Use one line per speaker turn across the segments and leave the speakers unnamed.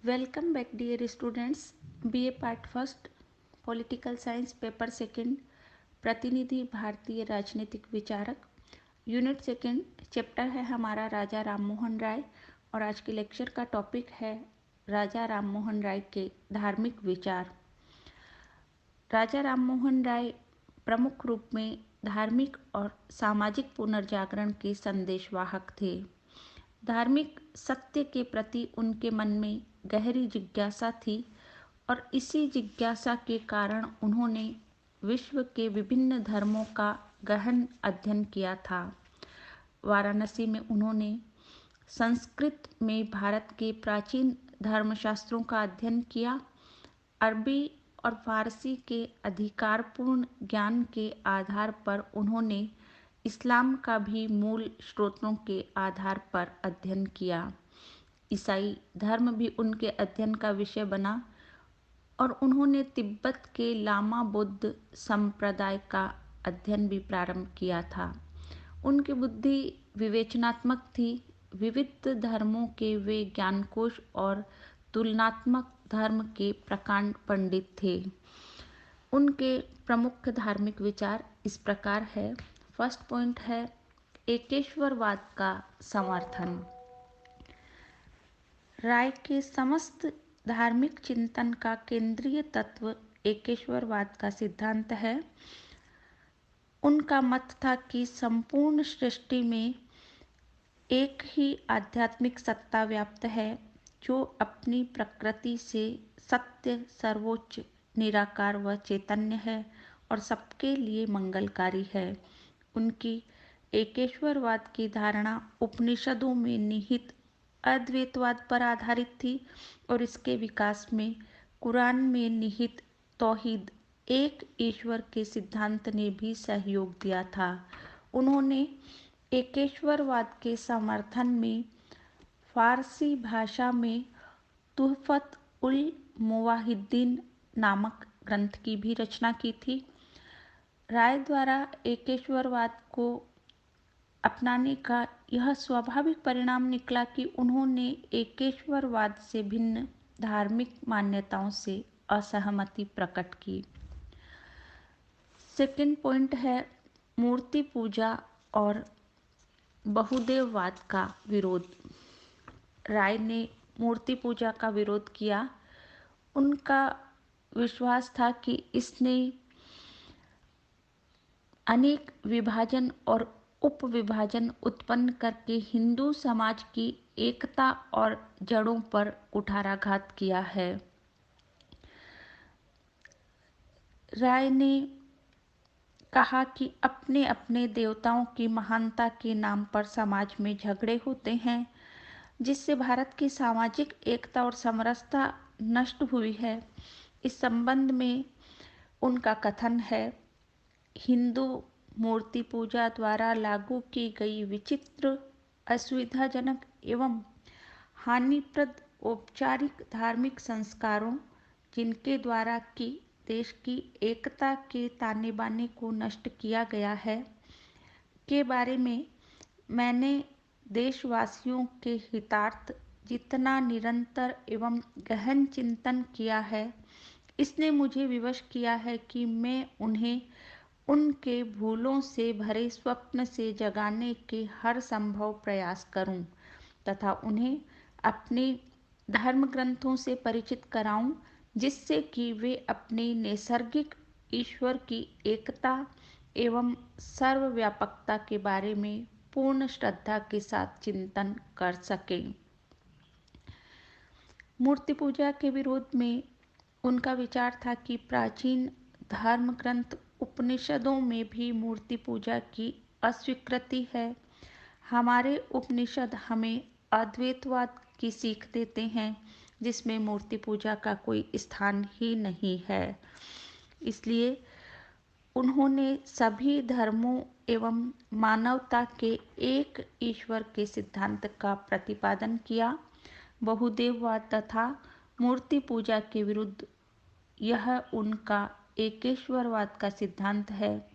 Welcome back dear students. BA part first political science paper second प्रतिनिधि भारतीय राजनीतिक विचारक यूनिट सेकंड चैप्टर है हमारा राजा राममोहन राय। और आज के लेक्चर का टॉपिक है राजा राममोहन राय के धार्मिक विचार। राजा राममोहन राय प्रमुख रूप में धार्मिक और सामाजिक पुनर्जागरण के संदेशवाहक थे। धार्मिक सत्य के प्रति उनके मन में गहरी जिज्ञासा थी और इसी जिज्ञासा के कारण उन्होंने विश्व के विभिन्न धर्मों का गहन अध्ययन किया था। वाराणसी में उन्होंने संस्कृत में भारत के प्राचीन धर्मशास्त्रों का अध्ययन किया। अरबी और फारसी के अधिकारपूर्ण ज्ञान के आधार पर उन्होंने इस्लाम का भी मूल स्रोतों के आधार पर अध्ययन किया। ईसाई धर्म भी उनके अध्ययन का विषय बना और उन्होंने तिब्बत के लामा बुद्ध संप्रदाय का अध्ययन भी प्रारंभ किया था। उनकी बुद्धि विवेचनात्मक थी। विविध धर्मों के वे ज्ञानकोश और तुलनात्मक धर्म के प्रकांड पंडित थे। उनके प्रमुख धार्मिक विचार इस प्रकार है। फर्स्ट पॉइंट है एकेश्वरवाद का समर्थन। राय के समस्त धार्मिक चिंतन का केंद्रीय तत्व एकेश्वरवाद का सिद्धांत है। उनका मत था कि संपूर्ण सृष्टि में एक ही आध्यात्मिक सत्ता व्याप्त है जो अपनी प्रकृति से सत्य, सर्वोच्च, निराकार व चैतन्य है और सबके लिए मंगलकारी है। उनकी एकेश्वरवाद की धारणा उपनिषदों में निहित अद्वैतवाद पर आधारित थी और इसके विकास में कुरान में निहित तौहीद, एक ईश्वर के सिद्धांत ने भी सहयोग दिया था। उन्होंने एकेश्वरवाद के समर्थन में फारसी भाषा में तुहफत उल मुवाहिदीन नामक ग्रंथ की भी रचना की थी। राय द्वारा एकेश्वरवाद को अपनाने का यह स्वाभाविक परिणाम निकला कि उन्होंने एकेश्वरवाद से भिन्न धार्मिक मान्यताओं से असहमति प्रकट की। सेकंड पॉइंट है मूर्ति पूजा और बहुदेववाद का विरोध। राय ने मूर्ति पूजा का विरोध किया। उनका विश्वास था कि इसने अनेक विभाजन और उपविभाजन उत्पन्न करके हिंदू समाज की एकता और जड़ों पर कुठाराघात किया है। राय ने कहा कि अपने अपने देवताओं की महानता के नाम पर समाज में झगड़े होते हैं, जिससे भारत की सामाजिक एकता और समरसता नष्ट हुई है। इस संबंध में उनका कथन है, हिंदू मूर्ति पूजा द्वारा लागू की गई विचित्र, असुविधाजनक एवं हानिप्रद औपचारिक धार्मिक संस्कारों, जिनके द्वारा की देश की एकता के ताने बाने को नष्ट किया गया है, के बारे में मैंने देशवासियों के हितार्थ जितना निरंतर एवं गहन चिंतन किया है, इसने मुझे विवश किया है कि मैं उन्हें उनके भूलों से भरे स्वप्न से जगाने के हर संभव प्रयास करूं तथा उन्हें अपने धर्म ग्रंथों से परिचित कराऊं, जिससे कि वे अपनी नैसर्गिक ईश्वर की एकता एवं सर्वव्यापकता के बारे में पूर्ण श्रद्धा के साथ चिंतन कर सकें। मूर्ति पूजा के विरोध में उनका विचार था कि प्राचीन धर्म ग्रंथ उपनिषदों में भी मूर्ति पूजा की अस्वीकृति है। हमारे उपनिषद हमें अद्वैतवाद की सीख देते हैं, जिसमें मूर्ति पूजा का कोई स्थान ही नहीं है। इसलिए उन्होंने सभी धर्मों एवं मानवता के एक ईश्वर के सिद्धांत का प्रतिपादन किया। बहुदेववाद तथा मूर्ति पूजा के विरुद्ध यह उनका एकेश्वरवाद का सिद्धांत है,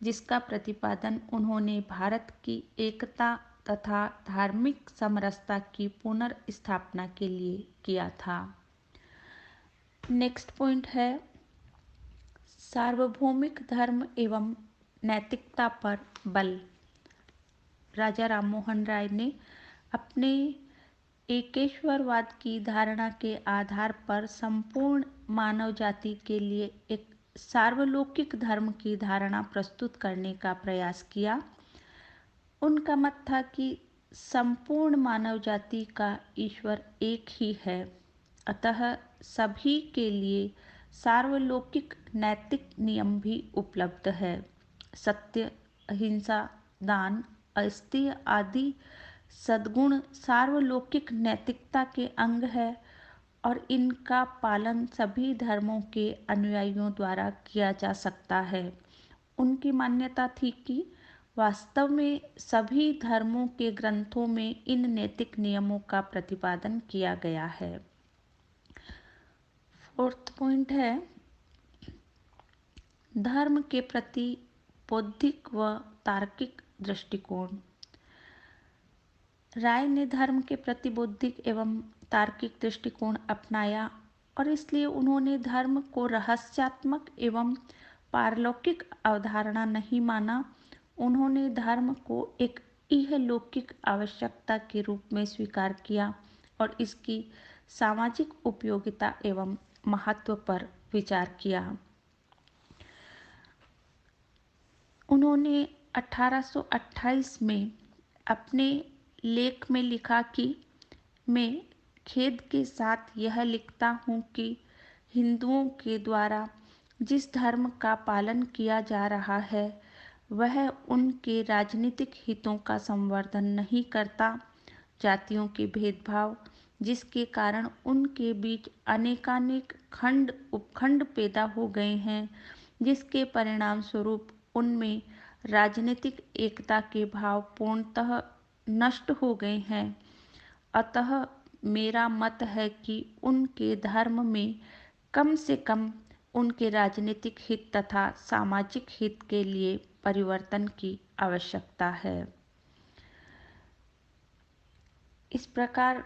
जिसका प्रतिपादन उन्होंने भारत की एकता तथा धार्मिक समरसता की पुनर्स्थापना के लिए किया था। नेक्स्ट पॉइंट है सार्वभौमिक धर्म एवं नैतिकता पर बल। राजा राममोहन राय ने अपने एकेश्वरवाद की धारणा के आधार पर संपूर्ण मानव जाति के लिए एक सार्वलौकिक धर्म की धारणा प्रस्तुत करने का प्रयास किया। उनका मत था कि संपूर्ण मानव जाति का ईश्वर एक ही है, अतः सभी के लिए सार्वलौकिक नैतिक नियम भी उपलब्ध है। सत्य, अहिंसा, दान, अस्तेय आदि सद्गुण सार्वलौकिक नैतिकता के अंग है और इनका पालन सभी धर्मों के अनुयायियों द्वारा किया जा सकता है। उनकी मान्यता थी कि वास्तव में सभी धर्मों के ग्रंथों में इन नैतिक नियमों का प्रतिपादन किया गया है। फोर्थ पॉइंट है धर्म के प्रति बौद्धिक व तार्किक दृष्टिकोण। राय ने धर्म के प्रति बौद्धिक एवं तार्किक दृष्टिकोण अपनाया और इसलिए उन्होंने धर्म को रहस्यात्मक एवं पारलौकिक अवधारणा नहीं माना। उन्होंने धर्म को एक इहलौकिक आवश्यकता के रूप में स्वीकार किया और इसकी सामाजिक उपयोगिता एवं महत्व पर विचार किया। उन्होंने 1828 में अपने लेख में लिखा कि मैं खेद के साथ यह लिखता हूँ कि हिंदुओं के द्वारा जिस धर्म का पालन किया जा रहा है वह उनके राजनीतिक हितों का संवर्धन नहीं करता। जातियों के भेदभाव जिसके कारण उनके बीच अनेकानेक खंड उपखंड पैदा हो गए हैं, जिसके परिणाम स्वरूप उनमें राजनीतिक एकता के भाव पूर्णतः नष्ट हो गए हैं। अतः मेरा मत है कि उनके धर्म में कम से कम उनके राजनीतिक हित तथा सामाजिक हित के लिए परिवर्तन की आवश्यकता है। इस प्रकार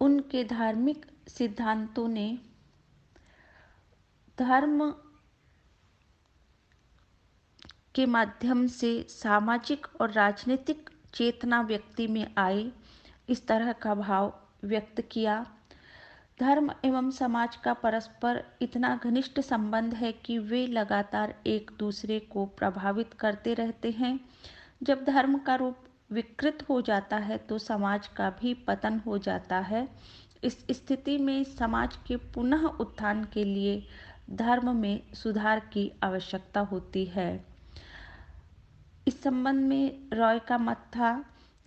उनके धार्मिक सिद्धांतों ने धर्म के माध्यम से सामाजिक और राजनीतिक चेतना व्यक्ति में आए, इस तरह का भाव व्यक्त किया। धर्म एवं समाज का परस्पर इतना घनिष्ठ संबंध है कि वे लगातार एक दूसरे को प्रभावित करते रहते हैं। जब धर्म का रूप विकृत हो जाता है तो समाज का भी पतन हो जाता है। इस स्थिति में समाज के पुनः उत्थान के लिए धर्म में सुधार की आवश्यकता होती है। इस संबंध में रॉय का मत था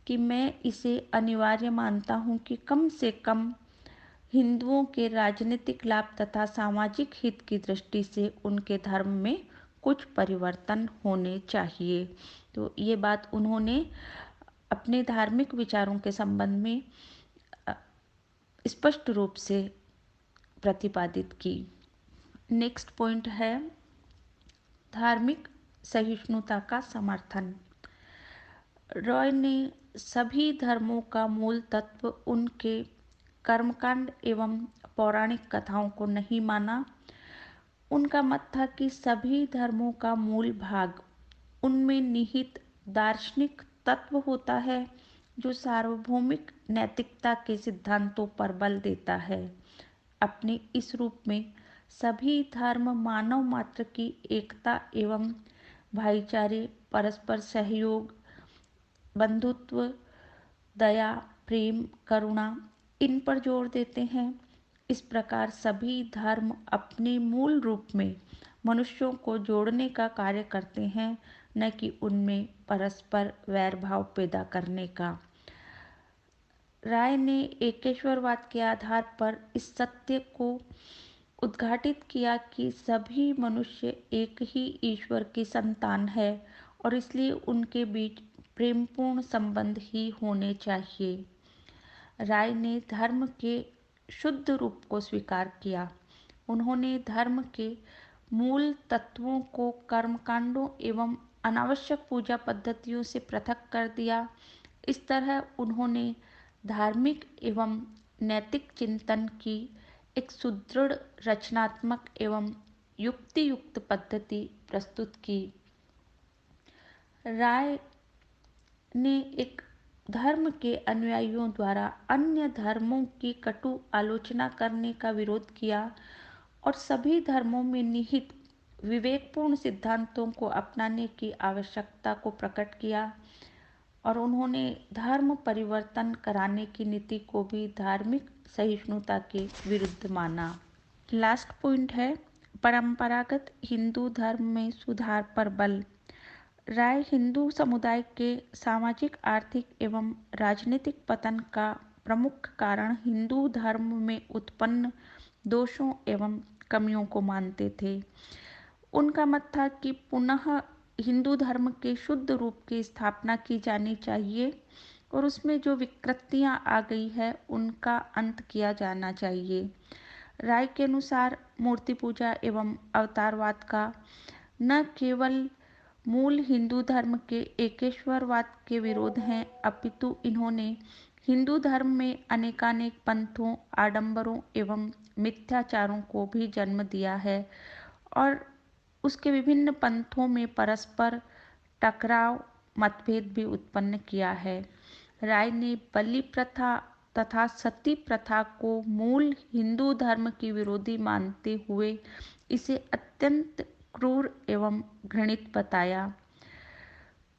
कि मैं इसे अनिवार्य मानता हूँ कि कम से कम हिंदुओं के राजनीतिक लाभ तथा सामाजिक हित की दृष्टि से उनके धर्म में कुछ परिवर्तन होने चाहिए। तो ये बात उन्होंने अपने धार्मिक विचारों के संबंध में स्पष्ट रूप से प्रतिपादित की। नेक्स्ट पॉइंट है धार्मिक सहिष्णुता का समर्थन। रॉय ने सभी धर्मों का मूल तत्व उनके कर्मकांड एवं पौराणिक कथाओं को नहीं माना। उनका मत था कि सभी धर्मों का मूल भाग उनमें निहित दार्शनिक तत्व होता है जो सार्वभौमिक नैतिकता के सिद्धांतों पर बल देता है। अपने इस रूप में सभी धर्म मानव मात्र की एकता एवं भाईचारे, परस्पर सहयोग, बंधुत्व, दया, प्रेम, करुणा इन पर जोर देते हैं। इस प्रकार सभी धर्म अपने मूल रूप में मनुष्यों को जोड़ने का कार्य करते हैं, न कि उनमें परस्पर वैर भाव पैदा करने का। राय ने एकेश्वरवाद के आधार पर इस सत्य को उद्घाटित किया कि सभी मनुष्य एक ही ईश्वर की संतान है और इसलिए उनके बीच प्रेमपूर्ण संबंध ही होने चाहिए। राय ने धर्म के शुद्ध रूप को स्वीकार किया। उन्होंने धर्म के मूल तत्वों को कर्मकांडों एवं अनावश्यक पूजा पद्धतियों से पृथक कर दिया। इस तरह उन्होंने धार्मिक एवं नैतिक चिंतन की एक सुदृढ़, रचनात्मक एवं युक्ति युक्त पद्धति प्रस्तुत की। राय ने एक धर्म के अनुयायियों द्वारा अन्य धर्मों की कटु आलोचना करने का विरोध किया और सभी धर्मों में निहित विवेकपूर्ण सिद्धांतों को अपनाने की आवश्यकता को प्रकट किया और उन्होंने धर्म परिवर्तन कराने की नीति को भी धार्मिक सहिष्णुता के विरुद्ध माना। लास्ट पॉइंट है परंपरागत हिंदू धर्म में सुधार पर बल। राय हिंदू समुदाय के सामाजिक, आर्थिक एवं राजनीतिक पतन का प्रमुख कारण हिंदू धर्म में उत्पन्न दोषों एवं कमियों को मानते थे। उनका मत था कि पुनः हिंदू धर्म के शुद्ध रूप की स्थापना की जानी चाहिए और उसमें जो विकृतियां आ गई है उनका अंत किया जाना चाहिए। राय के अनुसार मूर्ति पूजा एवं अवतारवाद का न केवल मूल हिंदू धर्म के एकेश्वरवाद के विरोध हैं, अपितु इन्होंने हिंदू धर्म में अनेकानेक पंथों, आडंबरों एवं मिथ्याचारों को भी जन्म दिया है और उसके विभिन्न पंथों में परस्पर टकराव, मतभेद भी उत्पन्न किया है। राय ने बलि प्रथा तथा सती प्रथा को मूल हिंदू धर्म की विरोधी मानते हुए इसे अत्यंत क्रूर एवं घृणित बताया।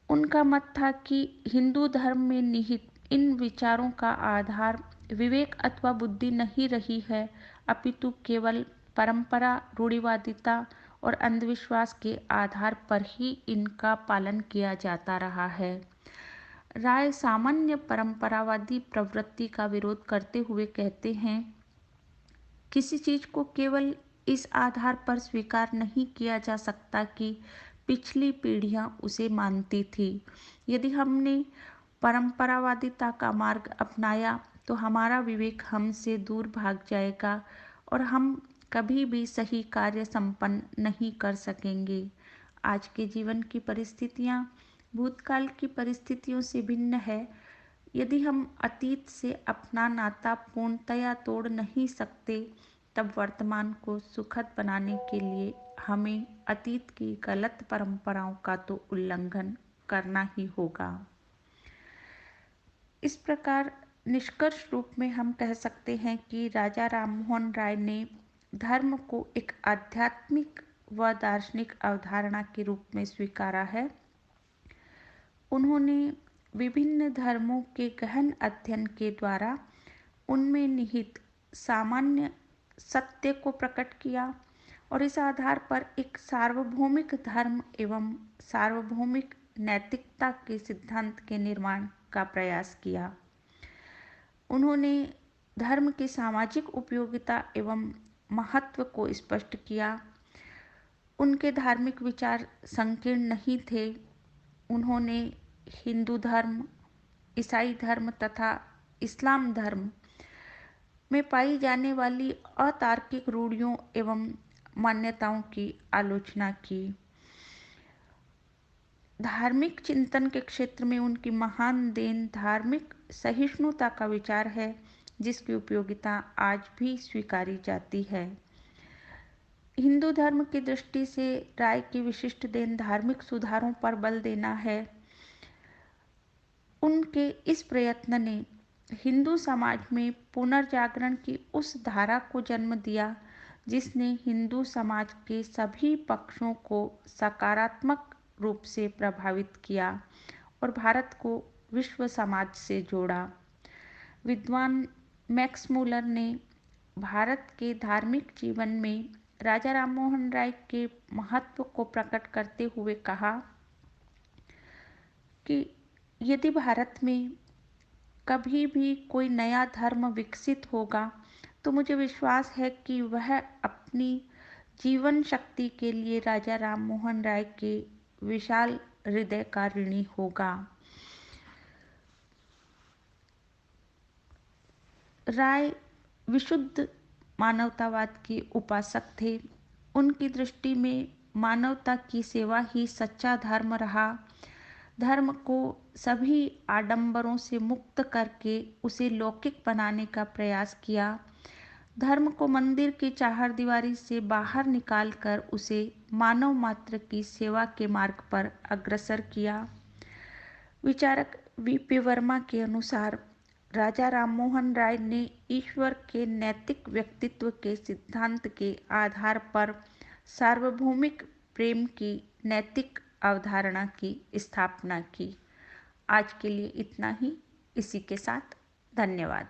उनका मत था कि हिंदू धर्म में निहित इन विचारों का आधार विवेक अथवा बुद्धि नहीं रही है, अपितु केवल परंपरा, रूढ़िवादिता और अंधविश्वास के आधार पर ही इनका पालन किया जाता रहा है। राय सामान्य परंपरावादी प्रवृत्ति का विरोध करते हुए कहते हैं, किसी चीज को केवल इस आधार पर स्वीकार नहीं किया जा सकता कि पिछली पीढ़ियां उसे मानती थी। यदि हमने परंपरावादिता का मार्ग अपनाया तो हमारा विवेक हमसे दूर भाग जाएगा और हम कभी भी सही कार्य संपन्न नहीं कर सकेंगे। आज के जीवन की परिस्थितियां भूतकाल की परिस्थितियों से भिन्न है। यदि हम अतीत से अपना नाता पूर्णतया तोड़ नहीं सकते, तब वर्तमान को सुखद बनाने के लिए हमें अतीत की गलत परंपराओं का तो उल्लंघन करना ही होगा। इस प्रकार निष्कर्ष रूप में हम कह सकते हैं कि राजा राममोहन राय ने धर्म को एक आध्यात्मिक व दार्शनिक अवधारणा के रूप में स्वीकारा है। उन्होंने विभिन्न धर्मों के गहन अध्ययन के द्वारा उनमें निहित सामान्य सत्य को प्रकट किया और इस आधार पर एक सार्वभौमिक धर्म एवं सार्वभौमिक नैतिकता के सिद्धांत के निर्माण का प्रयास किया। उन्होंने धर्म की सामाजिक उपयोगिता एवं महत्व को स्पष्ट किया। उनके धार्मिक विचार संकीर्ण नहीं थे। उन्होंने हिंदू धर्म, ईसाई धर्म तथा इस्लाम धर्म में पाई जाने वाली अतार्किक रूढ़ियों एवं मान्यताओं की आलोचना की। धार्मिक चिंतन के क्षेत्र में उनकी महान देन धार्मिक सहिष्णुता का विचार है, जिसकी उपयोगिता आज भी स्वीकारी जाती है। हिंदू धर्म की दृष्टि से राय की विशिष्ट देन धार्मिक सुधारों पर बल देना है। उनके इस प्रयत्न ने हिंदू समाज में पुनर्जागरण की उस धारा को जन्म दिया जिसने हिंदू समाज के सभी पक्षों को सकारात्मक रूप से प्रभावित किया और भारत को विश्व समाज से जोड़ा। विद्वान मैक्स मूलर ने भारत के धार्मिक जीवन में राजा राममोहन राय के महत्व को प्रकट करते हुए कहा कि यदि भारत में कभी भी कोई नया धर्म विकसित होगा तो मुझे विश्वास है कि वह अपनी जीवन शक्ति के लिए राजा राममोहन राय के विशाल हृदय का ऋणी होगा। राय विशुद्ध मानवतावाद के उपासक थे। उनकी दृष्टि में मानवता की सेवा ही सच्चा धर्म रहा। धर्म को सभी आडंबरों से मुक्त करके उसे लौकिक बनाने का प्रयास किया। धर्म को मंदिर की चारदीवारी से बाहर निकालकर उसे मानव मात्र की सेवा के मार्ग पर अग्रसर किया। विचारक वीपी वर्मा के अनुसार राजा राममोहन राय ने ईश्वर के नैतिक व्यक्तित्व के सिद्धांत के आधार पर सार्वभौमिक प्रेम की नैतिक अवधारणा की स्थापना की। आज के लिए इतना ही। इसी के साथ धन्यवाद।